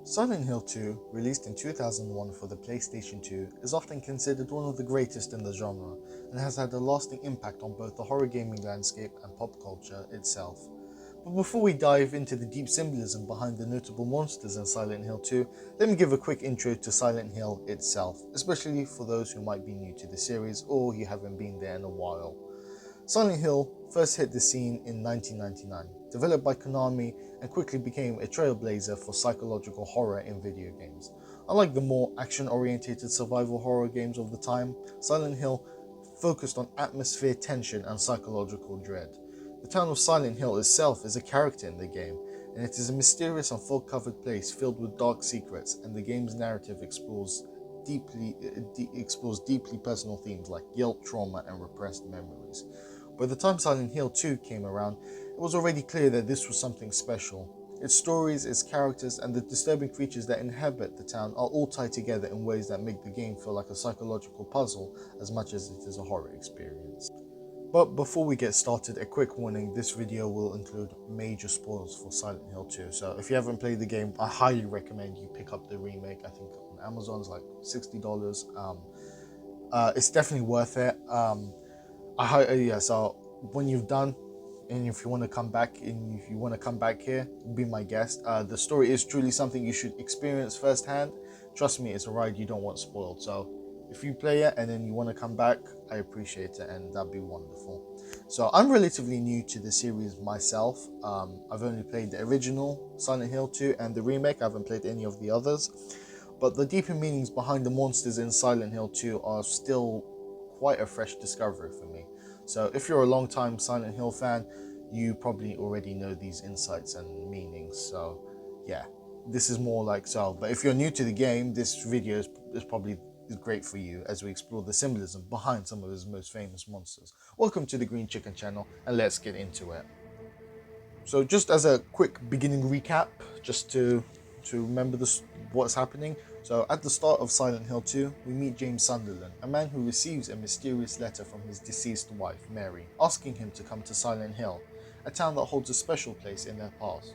Silent Hill 2, released in 2001 for the PlayStation 2, is often considered one of the greatest in the genre and has had a lasting impact on both the horror gaming landscape and pop culture itself. But before we dive into the deep symbolism behind the notable monsters in Silent Hill 2, let me give a quick intro to Silent Hill itself, especially for those who might be new to the series or you haven't been there in a while. Silent Hill first hit the scene in 1999, developed by Konami and quickly became a trailblazer for psychological horror in video games. Unlike the more action-oriented survival horror games of the time, Silent Hill focused on atmosphere, tension, and psychological dread. The town of Silent Hill itself is a character in the game, and it is a mysterious and fog-covered place filled with dark secrets, and the game's narrative explores deeply personal themes like guilt, trauma, and repressed memories. By the time Silent Hill 2 came around, it was already clear that this was something special. Its stories, its characters, and the disturbing creatures that inhabit the town are all tied together in ways that make the game feel like a psychological puzzle as much as it is a horror experience. But before we get started, a quick warning: this video will include major spoilers for Silent Hill 2, so if you haven't played the game, I highly recommend you pick up the remake. I think on Amazon it's like $60. It's definitely worth it. So when you've done, and if you want to come back, here, be my guest. The story is truly something you should experience firsthand. Trust me, it's a ride you don't want spoiled. So if you play it and then you want to come back, I appreciate it, and that'd be wonderful. So I'm relatively new to the series myself. I've only played the original Silent Hill 2 and the remake. I haven't played any of the others, but the deeper meanings behind the monsters in Silent Hill 2 are still quite a fresh discovery for me. So if you're a long-time Silent Hill fan, you probably already know these insights and meanings. So yeah, this is more like so. But if you're new to the game, this video is probably great for you as we explore the symbolism behind some of his most famous monsters. Welcome to the Green Chicken channel, and let's get into it. So just as a quick beginning recap, just to remember what's happening. So at the start of Silent Hill 2, we meet James Sunderland, a man who receives a mysterious letter from his deceased wife, Mary, asking him to come to Silent Hill, a town that holds a special place in their past.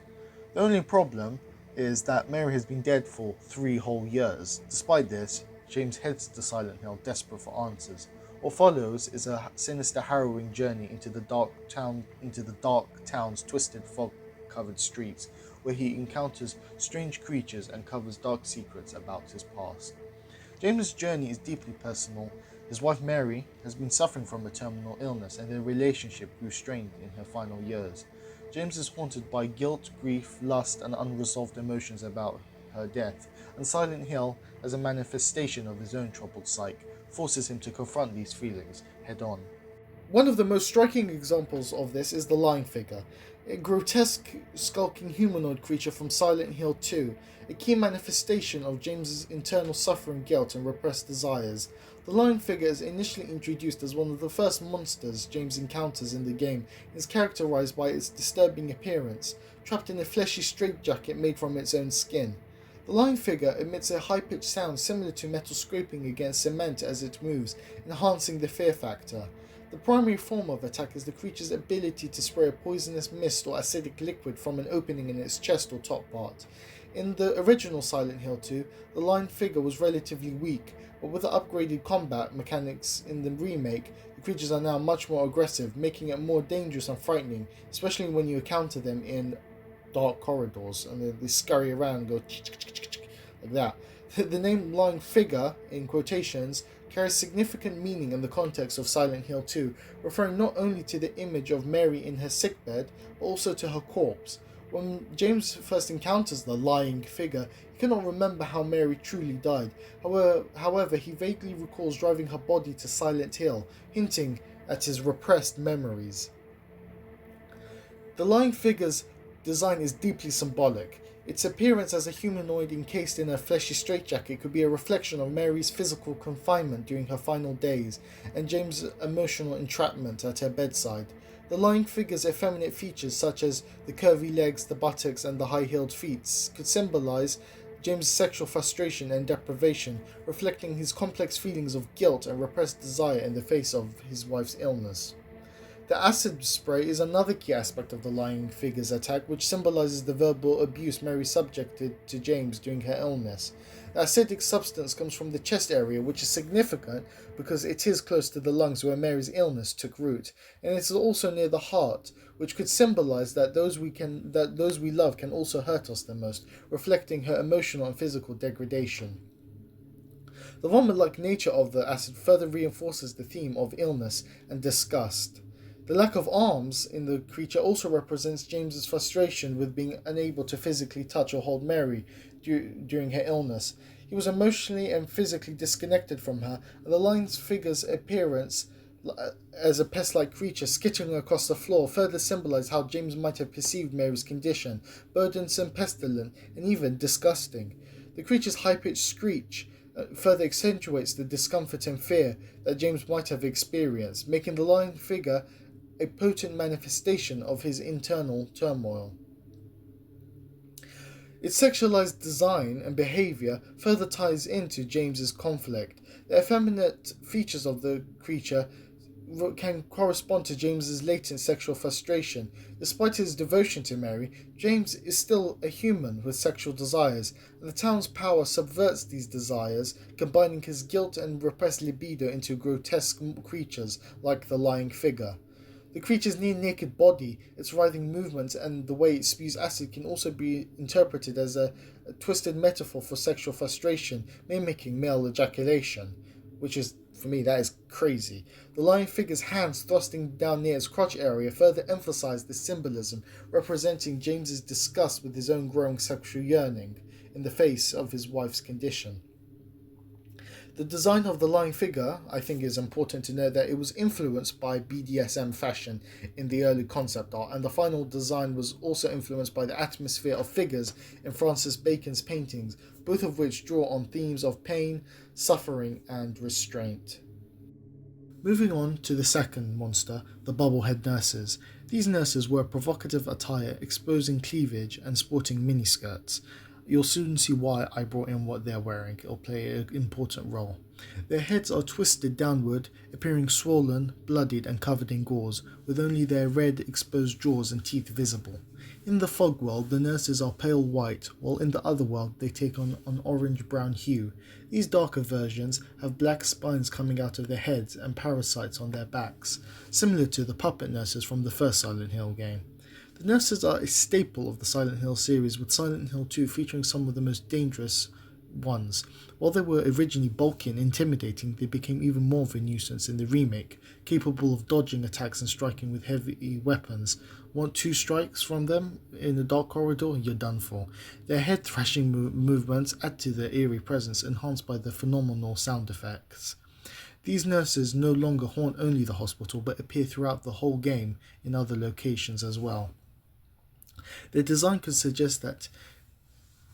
The only problem is that Mary has been dead for 3 whole years. Despite this, James heads to Silent Hill desperate for answers. What follows is a sinister, harrowing journey into the dark town's twisted, fog-covered streets, where he encounters strange creatures and covers dark secrets about his past. James's journey is deeply personal. His wife Mary has been suffering from a terminal illness, and their relationship grew strained in her final years. James is haunted by guilt, grief, lust, and unresolved emotions about her death, and Silent Hill, as a manifestation of his own troubled psyche, forces him to confront these feelings head-on. One of the most striking examples of this is the Lying Figure, a grotesque, skulking humanoid creature from Silent Hill 2, a key manifestation of James's internal suffering, guilt, and repressed desires. The Lying Figure is initially introduced as one of the first monsters James encounters in the game and is characterized by its disturbing appearance, trapped in a fleshy straitjacket made from its own skin. The Lying Figure emits a high-pitched sound similar to metal scraping against cement as it moves, enhancing the fear factor. The primary form of attack is the creature's ability to spray a poisonous mist or acidic liquid from an opening in its chest or top part. In the original Silent Hill 2, the Lying Figure was relatively weak, but with the upgraded combat mechanics in the remake, the creatures are now much more aggressive, making it more dangerous and frightening, especially when you encounter them in dark corridors and they scurry around and go like that. The name Lying Figure, in quotations, carries significant meaning in the context of Silent Hill 2, referring not only to the image of Mary in her sickbed, but also to her corpse. When James first encounters the Lying Figure, he cannot remember how Mary truly died. However, he vaguely recalls driving her body to Silent Hill, hinting at his repressed memories. The Lying Figure's design is deeply symbolic. Its appearance as a humanoid encased in a fleshy straitjacket could be a reflection of Mary's physical confinement during her final days and James' emotional entrapment at her bedside. The Lying Figure's effeminate features, such as the curvy legs, the buttocks, and the high-heeled feet, could symbolize James' sexual frustration and deprivation, reflecting his complex feelings of guilt and repressed desire in the face of his wife's illness. The acid spray is another key aspect of the lying figure's attack, which symbolizes the verbal abuse Mary subjected to James during her illness. The acidic substance comes from the chest area, which is significant because it is close to the lungs where Mary's illness took root, and it is also near the heart, which could symbolize that those we love can also hurt us the most, reflecting her emotional and physical degradation. The vomit-like nature of the acid further reinforces the theme of illness and disgust. The lack of arms in the creature also represents James's frustration with being unable to physically touch or hold Mary during her illness. He was emotionally and physically disconnected from her, and the lying figure's appearance as a pest-like creature skittering across the floor further symbolized how James might have perceived Mary's condition, burdensome, pestilent, and even disgusting. The creature's high-pitched screech further accentuates the discomfort and fear that James might have experienced, making the lying figure a potent manifestation of his internal turmoil. Its sexualized design and behavior further ties into James's conflict. The effeminate features of the creature can correspond to James's latent sexual frustration. Despite his devotion to Mary, James is still a human with sexual desires, and the town's power subverts these desires, combining his guilt and repressed libido into grotesque creatures like the lying figure. The creature's near-naked body, its writhing movements, and the way it spews acid can also be interpreted as a twisted metaphor for sexual frustration, mimicking male ejaculation, which is, for me, that is crazy. The lying figure's hands thrusting down near its crotch area further emphasize this symbolism, representing James's disgust with his own growing sexual yearning in the face of his wife's condition. The design of the lying figure, I think, is important to note that it was influenced by BDSM fashion in the early concept art, and the final design was also influenced by the atmosphere of figures in Francis Bacon's paintings, both of which draw on themes of pain, suffering, and restraint. Moving on to the second monster, the bubblehead nurses. These nurses wear provocative attire, exposing cleavage and sporting miniskirts. You'll soon see why I brought in what they're wearing. It'll play an important role. Their heads are twisted downward, appearing swollen, bloodied, and covered in gauze, with only their red, exposed jaws and teeth visible. In the fog world, the nurses are pale white, while in the other world they take on an orange-brown hue. These darker versions have black spines coming out of their heads and parasites on their backs, similar to the puppet nurses from the first Silent Hill game. The nurses are a staple of the Silent Hill series, with Silent Hill 2 featuring some of the most dangerous ones. While they were originally bulky and intimidating, they became even more of a nuisance in the remake, capable of dodging attacks and striking with heavy weapons. Want 2 strikes from them in the dark corridor, you're done for. Their head-thrashing movements add to their eerie presence, enhanced by the phenomenal sound effects. These nurses no longer haunt only the hospital, but appear throughout the whole game in other locations as well. Their design could suggest that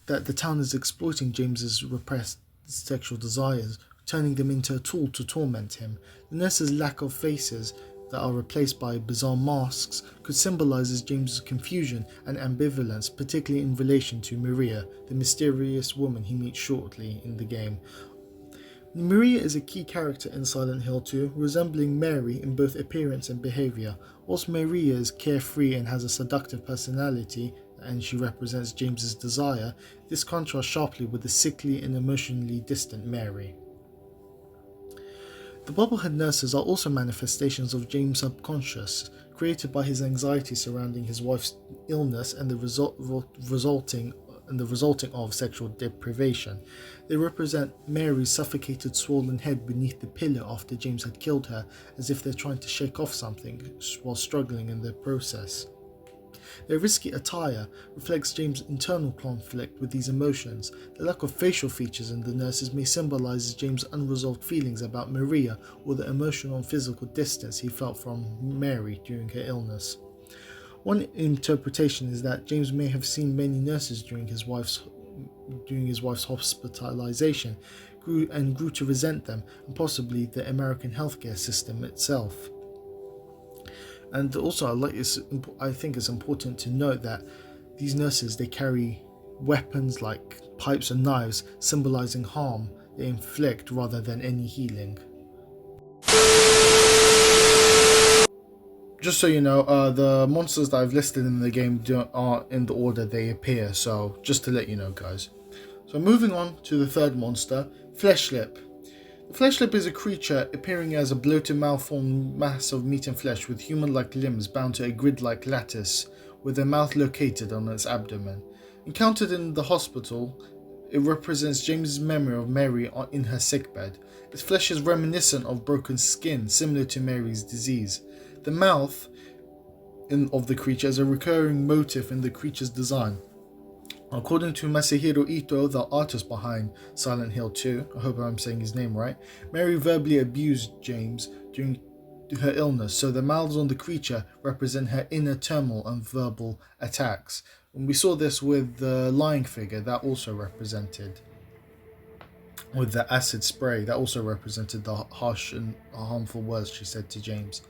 the town is exploiting James's repressed sexual desires, turning them into a tool to torment him. The nurses' lack of faces that are replaced by bizarre masks could symbolize James's confusion and ambivalence, particularly in relation to Maria, the mysterious woman he meets shortly in the game. Maria is a key character in Silent Hill 2, resembling Mary in both appearance and behavior. Whilst Maria is carefree and has a seductive personality, and she represents James's desire, this contrasts sharply with the sickly and emotionally distant Mary. The bubblehead nurses are also manifestations of James' subconscious, created by his anxiety surrounding his wife's illness and the resulting of sexual deprivation. They represent Mary's suffocated, swollen head beneath the pillow after James had killed her, as if they're trying to shake off something while struggling in the process. Their risky attire reflects James' internal conflict with these emotions. The lack of facial features in the nurses may symbolize James' unresolved feelings about Maria, or the emotional and physical distance he felt from Mary during her illness. One interpretation is that James may have seen many nurses during his wife's hospitalization, grew to resent them, and possibly the American healthcare system itself. And also, I think it's important to note that these nurses, they carry weapons like pipes and knives, symbolizing harm they inflict rather than any healing. Just so you know, the monsters that I've listed in the game aren't in the order they appear, so just to let you know, guys. So moving on to the third monster, Fleshlip. The Fleshlip is a creature appearing as a bloated malformed mass of meat and flesh with human-like limbs bound to a grid-like lattice, with a mouth located on its abdomen. Encountered in the hospital, it represents James's memory of Mary in her sickbed. Its flesh is reminiscent of broken skin, similar to Mary's disease. The mouth of the creature is a recurring motif in the creature's design. According to Masahiro Ito, the artist behind Silent Hill 2, I hope I'm saying his name right, Mary verbally abused James during her illness, so the mouths on the creature represent her inner turmoil and verbal attacks. And we saw this with the lying figure, that also represented, with the acid spray, that also represented the harsh and harmful words she said to James.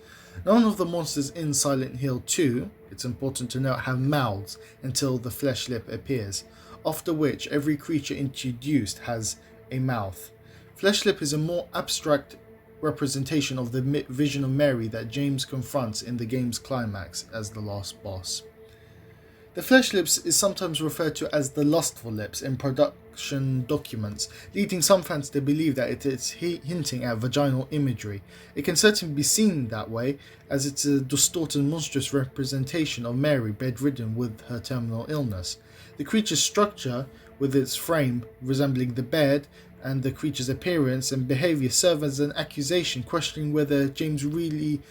None of the monsters in Silent Hill 2, it's important to note, have mouths until the Fleshlip appears, after which every creature introduced has a mouth. Fleshlip is a more abstract representation of the vision of Mary that James confronts in the game's climax as the last boss. The Fleshlips is sometimes referred to as the Lustful Lips in production documents, leading some fans to believe that it is hinting at vaginal imagery. It can certainly be seen that way, as it's a distorted, monstrous representation of Mary bedridden with her terminal illness. The creature's structure, with its frame resembling the bed, and the creature's appearance and behaviour serve as an accusation questioning whether James really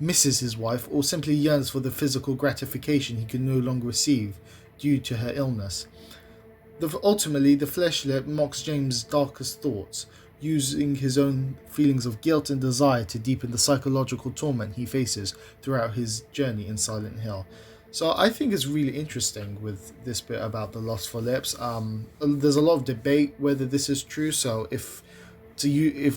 misses his wife or simply yearns for the physical gratification he can no longer receive due to her illness. Ultimately, the Fleshlip mocks James' darkest thoughts, using his own feelings of guilt and desire to deepen the psychological torment he faces throughout his journey in Silent Hill. So I think it's really interesting with this bit about the Lustful Lips. There's a lot of debate whether this is true, so if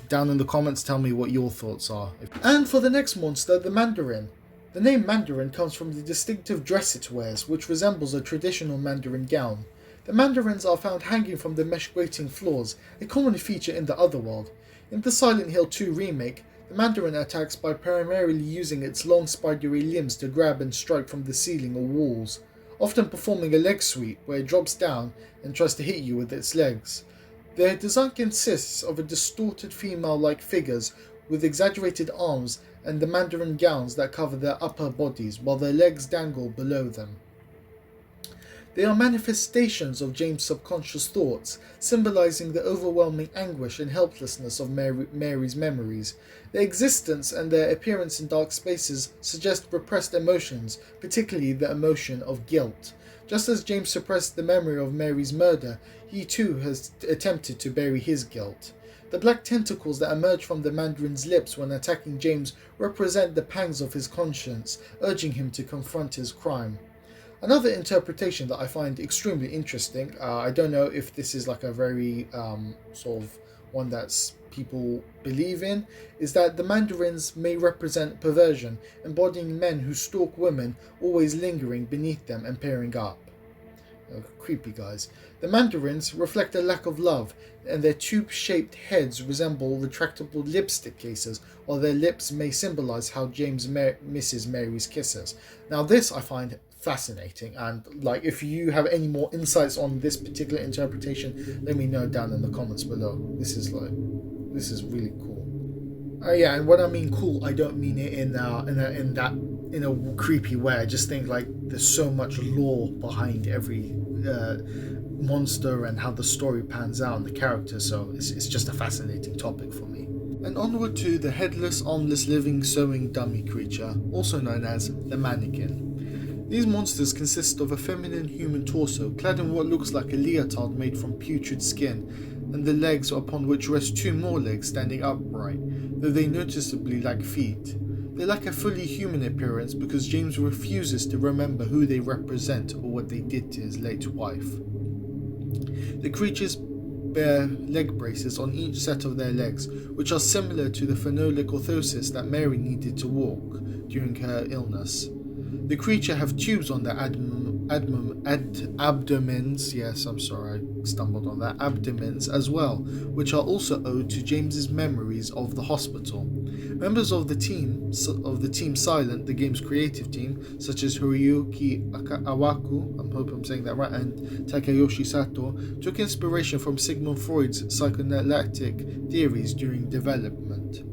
down in the comments, tell me what your thoughts are. And for the next monster, the Mandarin. The name Mandarin comes from the distinctive dress it wears, which resembles a traditional Mandarin gown. The Mandarins are found hanging from the mesh grating floors, a common feature in the Otherworld. In the Silent Hill 2 remake, the Mandarin attacks by primarily using its long spidery limbs to grab and strike from the ceiling or walls, often performing a leg sweep where it drops down and tries to hit you with its legs. Their design consists of a distorted female-like figures with exaggerated arms and the Mandarin gowns that cover their upper bodies while their legs dangle below them. They are manifestations of James' subconscious thoughts, symbolizing the overwhelming anguish and helplessness of Mary's memories. Their existence and their appearance in dark spaces suggest repressed emotions, particularly the emotion of guilt. Just as James suppressed the memory of Mary's murder, he too has attempted to bury his guilt. The black tentacles that emerge from the Mandarin's lips when attacking James represent the pangs of his conscience, urging him to confront his crime. Another interpretation that I find extremely interesting, I don't know if this is like a very sort of one that's people believe in, is that the Mandarins may represent perversion, embodying men who stalk women, always lingering beneath them and peering up. Creepy guys. The Mandarins reflect a lack of love, and their tube-shaped heads resemble retractable lipstick cases, while their lips may symbolize how James misses Mary's kisses. Now this I find fascinating, and like if you have any more insights on this particular interpretation, let me know down in the comments below. This is really cool. Yeah, and when I mean cool, I don't mean it in a creepy way. I just think like there's so much lore behind every monster and how the story pans out and the characters, so it's just a fascinating topic for me. And onward to the headless, armless, living sewing dummy creature, also known as the mannequin. These monsters consist of a feminine human torso clad in what looks like a leotard made from putrid skin, and the legs upon which rest two more legs standing upright, though they noticeably lack feet. They lack a fully human appearance because James refuses to remember who they represent or what they did to his late wife. The creatures bear leg braces on each set of their legs, which are similar to the phenolic orthosis that Mary needed to walk during her illness. The creature have tubes on their abdomens, yes, I'm sorry, I stumbled on that, abdomens as well, which are also owed to James's memories of the hospital. Members of the team Silent, the game's creative team, such as Hiroyuki Awaku, I hope I'm saying that right, and Takayoshi Sato, took inspiration from Sigmund Freud's psychoanalytic theories during development.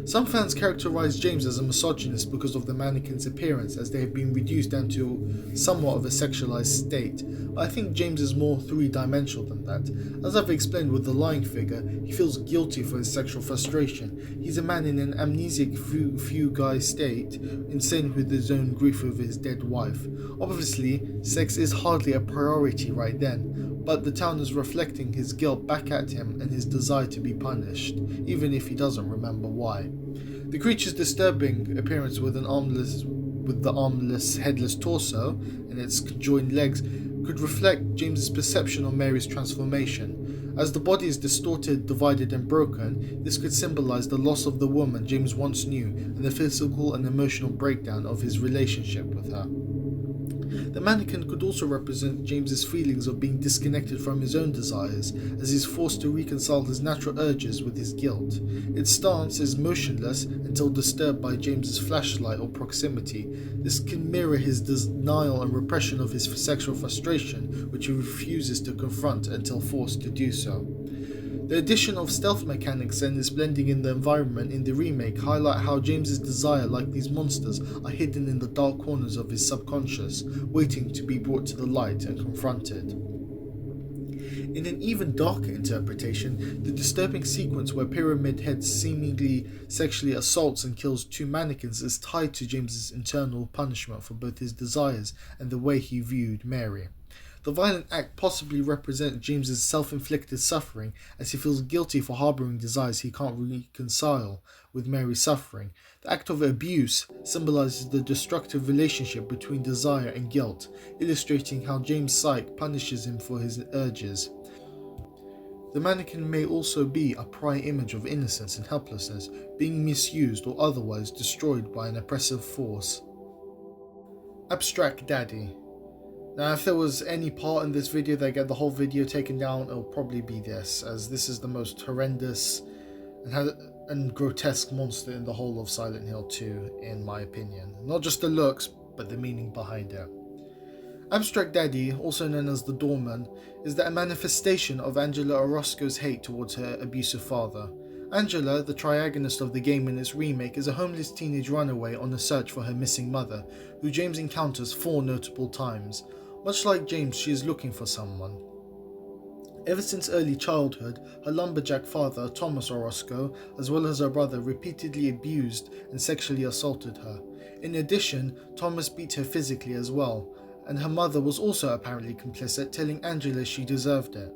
Some fans characterize James as a misogynist because of the mannequin's appearance, as they have been reduced down to somewhat of a sexualized state, but I think James is more three-dimensional than that. As I've explained with the lying figure, he feels guilty for his sexual frustration. He's a man in an amnesic fugue state, insane with his own grief over his dead wife. Obviously, sex is hardly a priority right then, but the town is reflecting his guilt back at him and his desire to be punished, even if he doesn't remember why. The creature's disturbing appearance with the armless, headless torso and its conjoined legs could reflect James's perception of Mary's transformation. As the body is distorted, divided, and broken, this could symbolize the loss of the woman James once knew and the physical and emotional breakdown of his relationship with her. The mannequin could also represent James's feelings of being disconnected from his own desires, as he's forced to reconcile his natural urges with his guilt. Its stance is motionless until disturbed by James's flashlight or proximity. This can mirror his denial and repression of his sexual frustration, which he refuses to confront until forced to do so. The addition of stealth mechanics and its blending in the environment in the remake highlight how James's desire, like these monsters, are hidden in the dark corners of his subconscious, waiting to be brought to the light and confronted. In an even darker interpretation, the disturbing sequence where Pyramid Head seemingly sexually assaults and kills two mannequins is tied to James's internal punishment for both his desires and the way he viewed Mary. The violent act possibly represents James's self-inflicted suffering, as he feels guilty for harboring desires he can't reconcile with Mary's suffering. The act of abuse symbolizes the destructive relationship between desire and guilt, illustrating how James' psyche punishes him for his urges. The mannequin may also be a prior image of innocence and helplessness, being misused or otherwise destroyed by an oppressive force. Abstract Daddy. Now, if there was any part in this video that get the whole video taken down, it'll probably be this, as this is the most horrendous and grotesque monster in the whole of Silent Hill 2, in my opinion. Not just the looks, but the meaning behind it. Abstract Daddy, also known as the Doorman, is a manifestation of Angela Orozco's hate towards her abusive father. Angela, the triagonist of the game in its remake, is a homeless teenage runaway on a search for her missing mother, who James encounters 4 notable times. Much like James, she is looking for someone. Ever since early childhood, her lumberjack father, Thomas Orozco, as well as her brother, repeatedly abused and sexually assaulted her. In addition, Thomas beat her physically as well, and her mother was also apparently complicit, telling Angela she deserved it.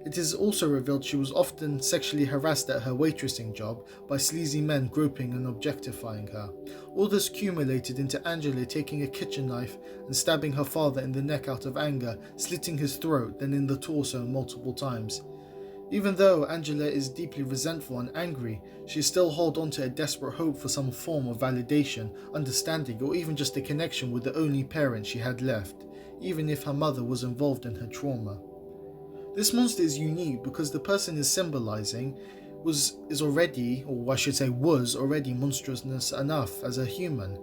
It is also revealed she was often sexually harassed at her waitressing job by sleazy men groping and objectifying her. All this accumulated into Angela taking a kitchen knife and stabbing her father in the neck out of anger, slitting his throat, then in the torso multiple times. Even though Angela is deeply resentful and angry, she still holds on to a desperate hope for some form of validation, understanding, or even just a connection with the only parent she had left, even if her mother was involved in her trauma. This monster is unique because the person is symbolizing was already monstrousness enough as a human.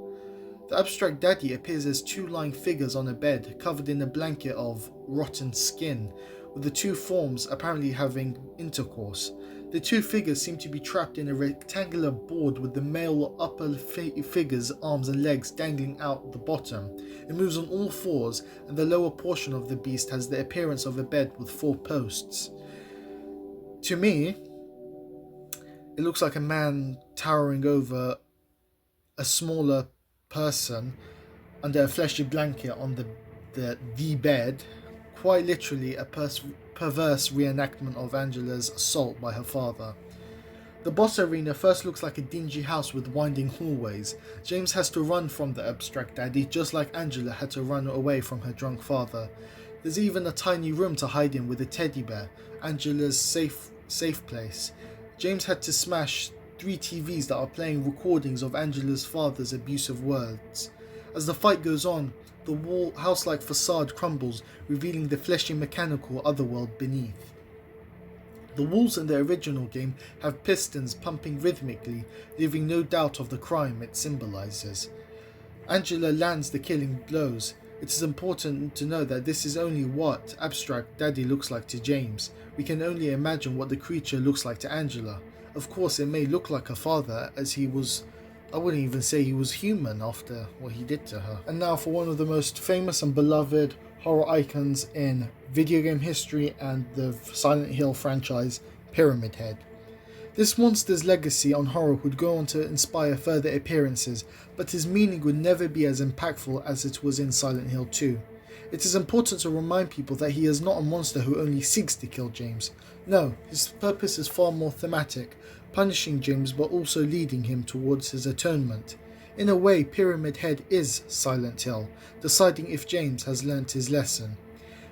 The abstract daddy appears as 2 lying figures on a bed covered in a blanket of rotten skin, with the 2 forms apparently having intercourse. The 2 figures seem to be trapped in a rectangular board with the male upper figure's arms and legs dangling out the bottom. It moves on all 4s, and the lower portion of the beast has the appearance of a bed with 4 posts. To me, it looks like a man towering over a smaller person under a fleshy blanket on the bed, quite literally a perverse reenactment of Angela's assault by her father. The boss arena first looks like a dingy house with winding hallways. James has to run from the abstract daddy, just like Angela had to run away from her drunk father. There's even a tiny room to hide in with a teddy bear, Angela's safe place. James had to smash 3 TVs that are playing recordings of Angela's father's abusive words. As the fight goes on, the house-like facade crumbles, revealing the fleshy mechanical otherworld beneath. The walls in the original game have pistons pumping rhythmically, leaving no doubt of the crime it symbolizes. Angela lands the killing blows. It is important to note that this is only what abstract Daddy looks like to James. We can only imagine what the creature looks like to Angela. Of course, it may look like her father, as he was, I wouldn't even say he was human after what he did to her. And now for one of the most famous and beloved horror icons in video game history and the Silent Hill franchise, Pyramid Head. This monster's legacy on horror would go on to inspire further appearances, but his meaning would never be as impactful as it was in Silent Hill 2. It is important to remind people that he is not a monster who only seeks to kill James. No, his purpose is far more thematic, punishing James but also leading him towards his atonement. In a way, Pyramid Head is Silent Hill, deciding if James has learnt his lesson.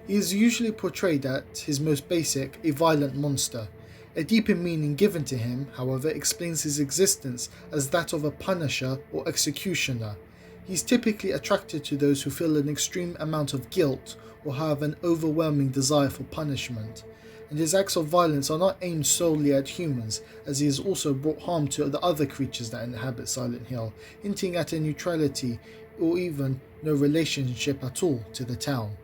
He is usually portrayed at his most basic, a violent monster. A deeper meaning given to him, however, explains his existence as that of a punisher or executioner. He is typically attracted to those who feel an extreme amount of guilt or have an overwhelming desire for punishment. And his acts of violence are not aimed solely at humans, as he has also brought harm to the other creatures that inhabit Silent Hill, hinting at a neutrality or even no relationship at all to the town.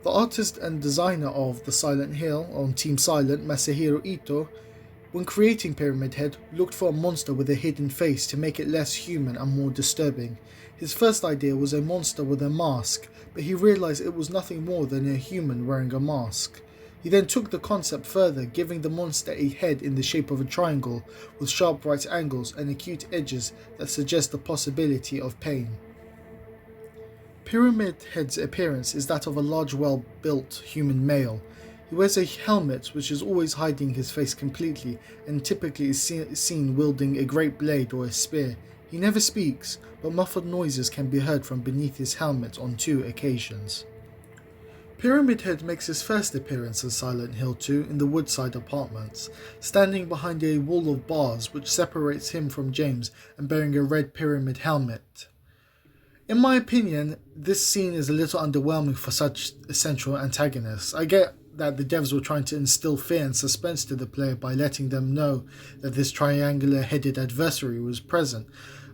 The artist and designer of the Silent Hill on Team Silent, Masahiro Ito, when creating Pyramid Head, looked for a monster with a hidden face to make it less human and more disturbing. His first idea was a monster with a mask, but he realized it was nothing more than a human wearing a mask. He then took the concept further, giving the monster a head in the shape of a triangle, with sharp right angles and acute edges that suggest the possibility of pain. Pyramid Head's appearance is that of a large, well-built human male. He wears a helmet which is always hiding his face completely, and typically is seen wielding a great blade or a spear. He never speaks, but muffled noises can be heard from beneath his helmet on 2 occasions. Pyramid Head makes his first appearance in Silent Hill 2 in the Woodside Apartments, standing behind a wall of bars which separates him from James and bearing a red pyramid helmet. In my opinion, this scene is a little underwhelming for such a central antagonist. I get that the devs were trying to instill fear and suspense to the player by letting them know that this triangular-headed adversary was present,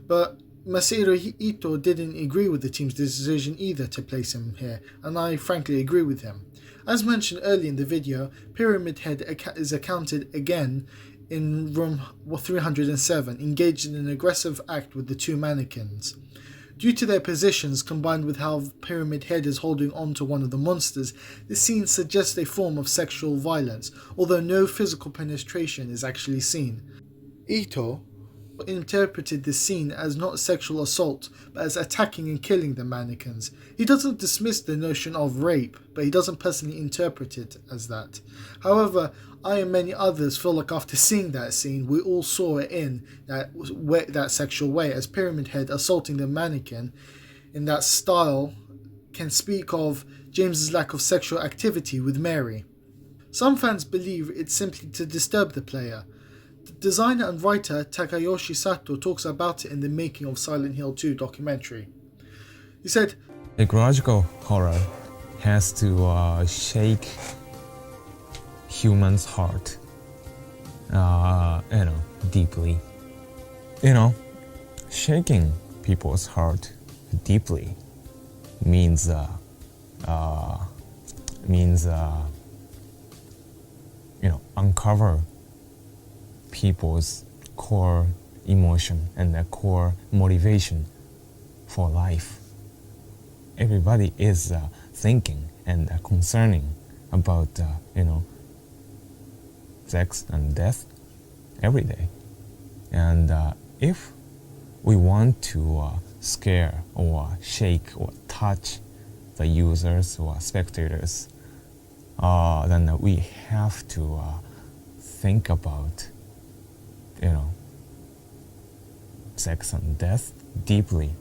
but Masahiro Ito didn't agree with the team's decision either to place him here, and I frankly agree with him. As mentioned earlier in the video, Pyramid Head is accounted again in room 307, engaged in an aggressive act with the 2 mannequins. Due to their positions, combined with how Pyramid Head is holding on to one of the monsters, this scene suggests a form of sexual violence, although no physical penetration is actually seen. Ito interpreted this scene as not sexual assault, but as attacking and killing the mannequins. He doesn't dismiss the notion of rape, but he doesn't personally interpret it as that. However, I and many others feel like after seeing that scene, we all saw it in that sexual way, as Pyramid Head assaulting the mannequin in that style can speak of James's lack of sexual activity with Mary. Some fans believe it's simply to disturb the player. The designer and writer Takayoshi Sato talks about it in the Making of Silent Hill 2 documentary. He said, "Psychological horror has to shake humans' heart, deeply. Shaking people's heart deeply means uncover people's core emotion and their core motivation for life. Everybody is thinking and concerning about sex and death every day. And if we want to scare or shake or touch the users or spectators, then we have to think about sex and death deeply.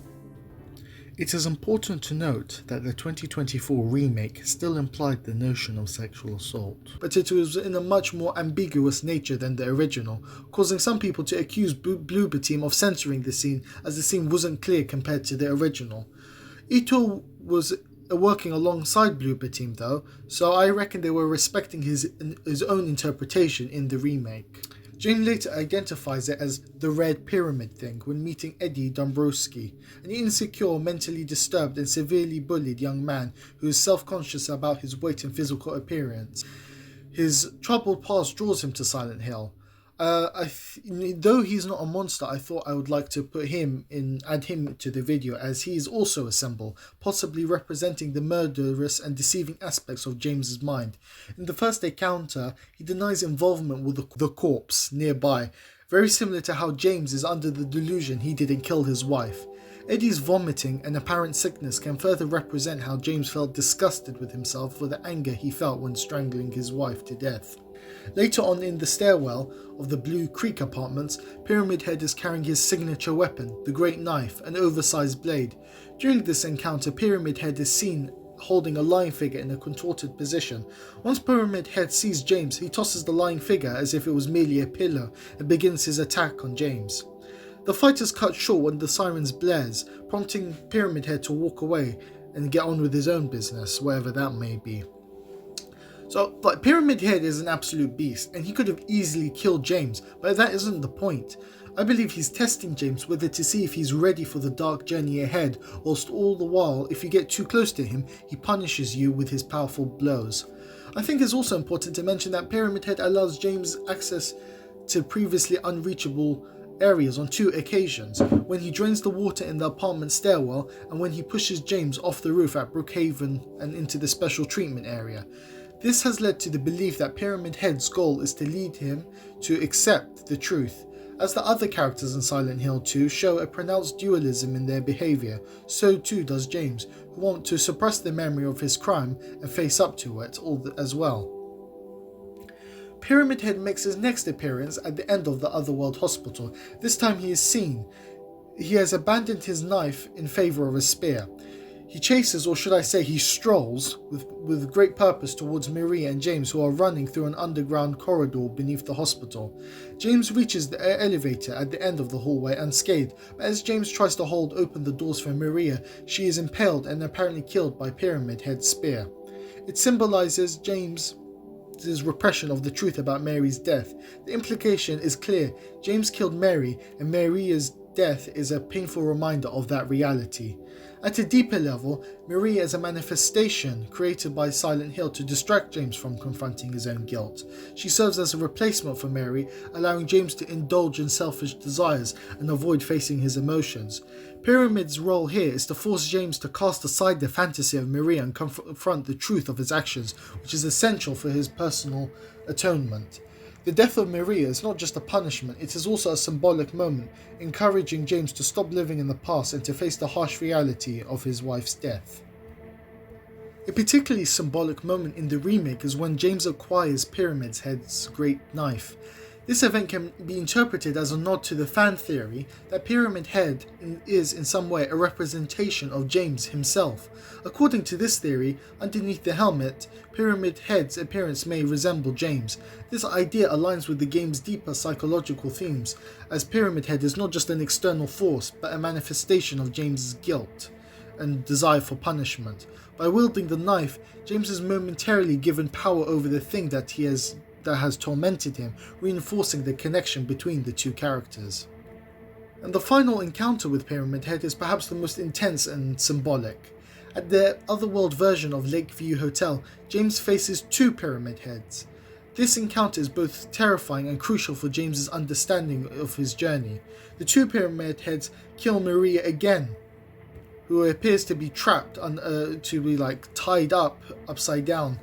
It is important to note that the 2024 remake still implied the notion of sexual assault, but it was in a much more ambiguous nature than the original, causing some people to accuse Bloober Team of censoring the scene as the scene wasn't clear compared to the original. Ito was working alongside Bloober Team though, so I reckon they were respecting his own interpretation in the remake. James later identifies it as the Red Pyramid thing when meeting Eddie Dombrowski, an insecure, mentally disturbed and severely bullied young man who is self-conscious about his weight and physical appearance. His troubled past draws him to Silent Hill. Though he's not a monster, I thought I would like to add him to the video, as he is also a symbol, possibly representing the murderous and deceiving aspects of James's mind. In the first encounter, he denies involvement with the corpse nearby, very similar to how James is under the delusion he didn't kill his wife. Eddie's vomiting and apparent sickness can further represent how James felt disgusted with himself for the anger he felt when strangling his wife to death. Later on in the stairwell of the Blue Creek apartments, Pyramid Head is carrying his signature weapon, the Great Knife, an oversized blade. During this encounter, Pyramid Head is seen holding a lying figure in a contorted position. Once Pyramid Head sees James, he tosses the lying figure as if it was merely a pillow and begins his attack on James. The fight is cut short when the sirens blares, prompting Pyramid Head to walk away and get on with his own business, whatever that may be. So, Pyramid Head is an absolute beast, and he could have easily killed James, but that isn't the point. I believe he's testing James whether to see if he's ready for the dark journey ahead, whilst all the while, if you get too close to him, he punishes you with his powerful blows. I think it's also important to mention that Pyramid Head allows James access to previously unreachable areas on 2 occasions, when he drains the water in the apartment stairwell and when he pushes James off the roof at Brookhaven and into the special treatment area. This has led to the belief that Pyramid Head's goal is to lead him to accept the truth. As the other characters in Silent Hill 2 show a pronounced dualism in their behaviour, so too does James, who wants to suppress the memory of his crime and face up to it as well. Pyramid Head makes his next appearance at the end of the Otherworld Hospital. This time he is seen. He has abandoned his knife in favour of a spear. He chases, or should I say he strolls, with great purpose towards Maria and James, who are running through an underground corridor beneath the hospital. James reaches the elevator at the end of the hallway unscathed, but as James tries to hold open the doors for Maria, she is impaled and apparently killed by Pyramid Head's spear. It symbolises James' repression of the truth about Mary's death. The implication is clear: James killed Mary, and Maria's death is a painful reminder of that reality. At a deeper level, Maria is a manifestation created by Silent Hill to distract James from confronting his own guilt. She serves as a replacement for Mary, allowing James to indulge in selfish desires and avoid facing his emotions. Pyramid's role here is to force James to cast aside the fantasy of Maria and confront the truth of his actions, which is essential for his personal atonement. The death of Maria is not just a punishment, it is also a symbolic moment, encouraging James to stop living in the past and to face the harsh reality of his wife's death. A particularly symbolic moment in the remake is when James acquires Pyramid Head's great knife. This event can be interpreted as a nod to the fan theory that Pyramid Head is in some way a representation of James himself. According to this theory, underneath the helmet, Pyramid Head's appearance may resemble James. This idea aligns with the game's deeper psychological themes, as Pyramid Head is not just an external force, but a manifestation of James's guilt and desire for punishment. By wielding the knife, James is momentarily given power over the thing that has tormented him, reinforcing the connection between the two characters. And the final encounter with Pyramid Head is perhaps the most intense and symbolic. At the Otherworld version of Lakeview Hotel, James faces 2 Pyramid Heads. This encounter is both terrifying and crucial for James's understanding of his journey. The 2 Pyramid Heads kill Maria again, who appears to be trapped, tied up, upside down.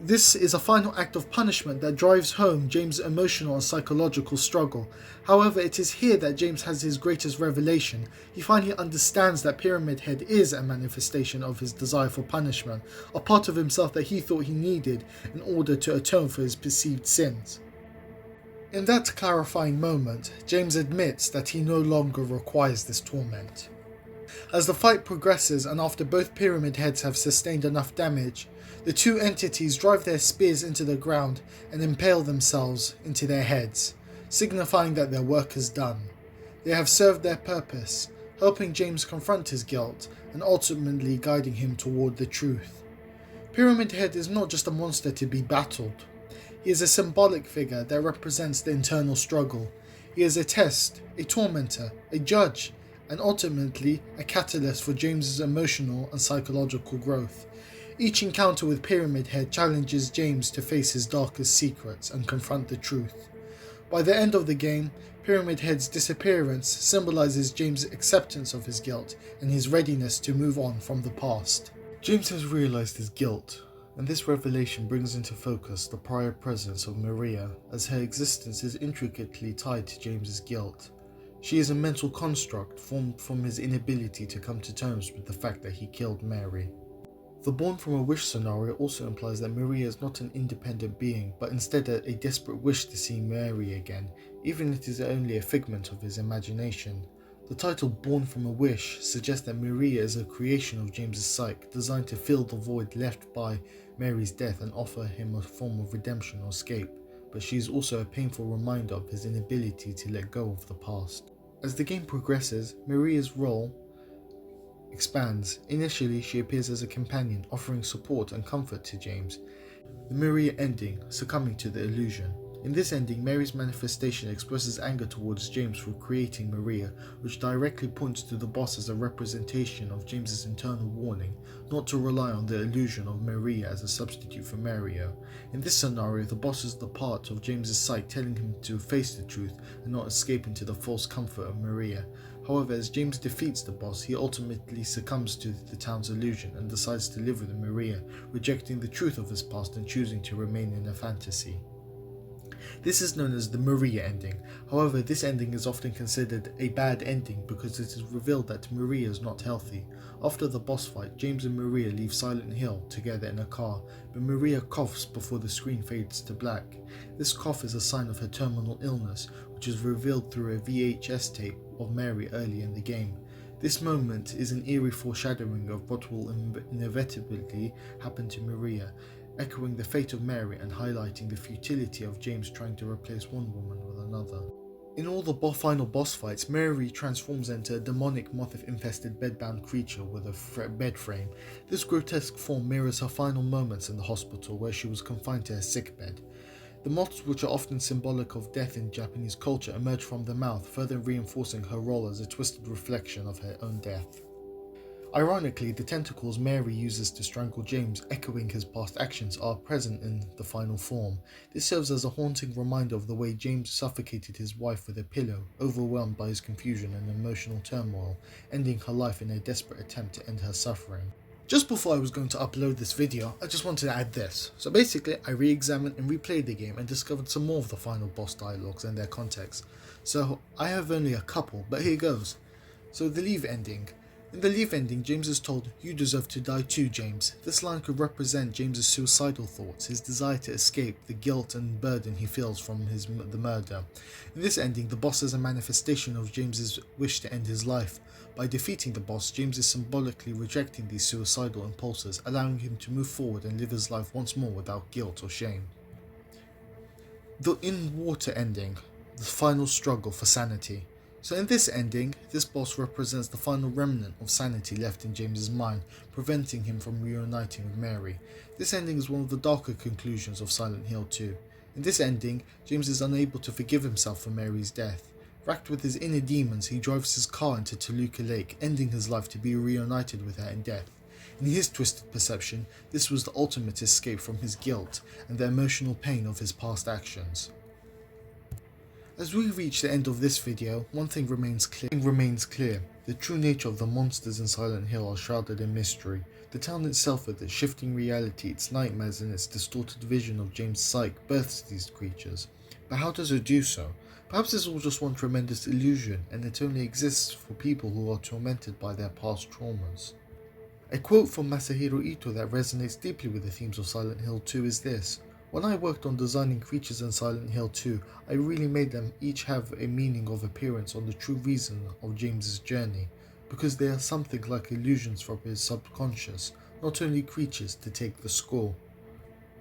This is a final act of punishment that drives home James' emotional and psychological struggle. However, it is here that James has his greatest revelation. He finally understands that Pyramid Head is a manifestation of his desire for punishment, a part of himself that he thought he needed in order to atone for his perceived sins. In that clarifying moment, James admits that he no longer requires this torment. As the fight progresses and after both Pyramid Heads have sustained enough damage, the two entities drive their spears into the ground and impale themselves into their heads, signifying that their work is done. They have served their purpose, helping James confront his guilt and ultimately guiding him toward the truth. Pyramid Head is not just a monster to be battled. He is a symbolic figure that represents the internal struggle. He is a test, a tormentor, a judge, and ultimately a catalyst for James's emotional and psychological growth. Each encounter with Pyramid Head challenges James to face his darkest secrets and confront the truth. By the end of the game, Pyramid Head's disappearance symbolizes James' acceptance of his guilt and his readiness to move on from the past. James has realized his guilt, and this revelation brings into focus the prior presence of Maria, as her existence is intricately tied to James's guilt. She is a mental construct formed from his inability to come to terms with the fact that he killed Mary. The born from a wish scenario also implies that Maria is not an independent being, but instead a desperate wish to see Mary again, even if it is only a figment of his imagination. The title Born from a Wish suggests that Maria is a creation of James's psyche, designed to fill the void left by Mary's death and offer him a form of redemption or escape, but she is also a painful reminder of his inability to let go of the past. As the game progresses, Maria's role expands. Initially, she appears as a companion, offering support and comfort to James. The Maria ending, succumbing to the illusion. In this ending, Mary's manifestation expresses anger towards James for creating Maria, which directly points to the boss as a representation of James's internal warning not to rely on the illusion of Maria as a substitute for Mario. In this scenario, the boss is the part of James's psyche telling him to face the truth and not escape into the false comfort of Maria. However, as James defeats the boss, he ultimately succumbs to the town's illusion and decides to live with Maria, rejecting the truth of his past and choosing to remain in a fantasy. This is known as the Maria ending. However, this ending is often considered a bad ending because it is revealed that Maria is not healthy. After the boss fight, James and Maria leave Silent Hill together in a car, but Maria coughs before the screen fades to black. This cough is a sign of her terminal illness, which is revealed through a VHS tape of Mary early in the game. This moment is an eerie foreshadowing of what will inevitably happen to Maria, echoing the fate of Mary and highlighting the futility of James trying to replace one woman with another. In all the final boss fights, Mary transforms into a demonic moth-infested bedbound creature with a bed frame. This grotesque form mirrors her final moments in the hospital where she was confined to her sickbed. The moths, which are often symbolic of death in Japanese culture, emerge from the mouth, further reinforcing her role as a twisted reflection of her own death. Ironically, the tentacles Mary uses to strangle James, echoing his past actions, are present in the final form. This serves as a haunting reminder of the way James suffocated his wife with a pillow, overwhelmed by his confusion and emotional turmoil, ending her life in a desperate attempt to end her suffering. Just before I was going to upload this video, I just wanted to add this. So basically, I re-examined and replayed the game and discovered some more of the final boss dialogues and their context. So I have only a couple, but here goes. So the Leave ending. In the Leave ending, James is told, "You deserve to die too, James." This line could represent James's suicidal thoughts, his desire to escape the guilt and burden he feels from the murder. In this ending, the boss is a manifestation of James's wish to end his life. By defeating the boss, James is symbolically rejecting these suicidal impulses, allowing him to move forward and live his life once more without guilt or shame. The In Water ending, the final struggle for sanity. So in this ending, this boss represents the final remnant of sanity left in James's mind, preventing him from reuniting with Mary. This ending is one of the darker conclusions of Silent Hill 2. In this ending, James is unable to forgive himself for Mary's death. Racked with his inner demons, he drives his car into Toluca Lake, ending his life to be reunited with her in death. In his twisted perception, this was the ultimate escape from his guilt and the emotional pain of his past actions. As we reach the end of this video, one thing remains clear. The true nature of the monsters in Silent Hill are shrouded in mystery. The town itself, with its shifting reality, its nightmares and its distorted vision of James' psyche, births these creatures. But how does it do so? Perhaps it's all just one tremendous illusion, and it only exists for people who are tormented by their past traumas. A quote from Masahiro Ito that resonates deeply with the themes of Silent Hill 2 is this: "When I worked on designing creatures in Silent Hill 2, I really made them each have a meaning of appearance on the true reason of James's journey. because they are something like illusions from his subconscious, not only creatures to take the score.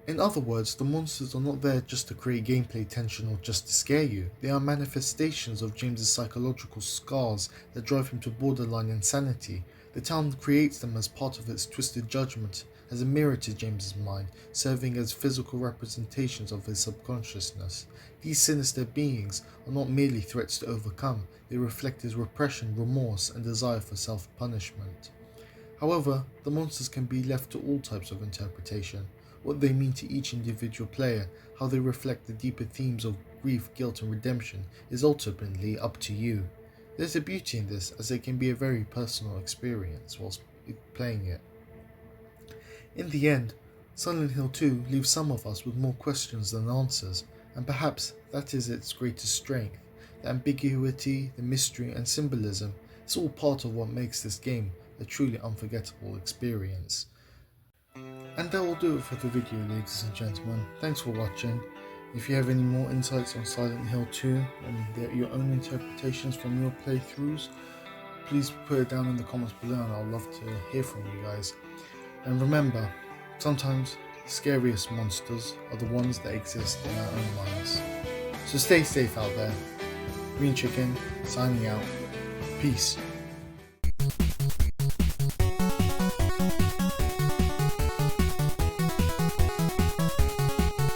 In other words, the monsters are not there just to create gameplay tension or just to scare you. They are manifestations of James's psychological scars that drive him to borderline insanity. The town creates them as part of its twisted judgment, as a mirror to James's mind, serving as physical representations of his subconsciousness. These sinister beings are not merely threats to overcome, they reflect his repression, remorse, and desire for self-punishment. However, the monsters can be left to all types of interpretation. What they mean to each individual player, how they reflect the deeper themes of grief, guilt, and redemption is ultimately up to you. There's a beauty in this, as it can be a very personal experience whilst playing it. In the end, Silent Hill 2 leaves some of us with more questions than answers, and perhaps that is its greatest strength. The ambiguity, the mystery, and symbolism is all part of what makes this game a truly unforgettable experience. And that will do it for the video, ladies and gentlemen. Thanks for watching. If you have any more insights on Silent Hill 2 and your own interpretations from your playthroughs, please put it down in the comments below, and I'd love to hear from you guys. And remember, sometimes the scariest monsters are the ones that exist in our own minds. So stay safe out there. Green Chicken, signing out. Peace.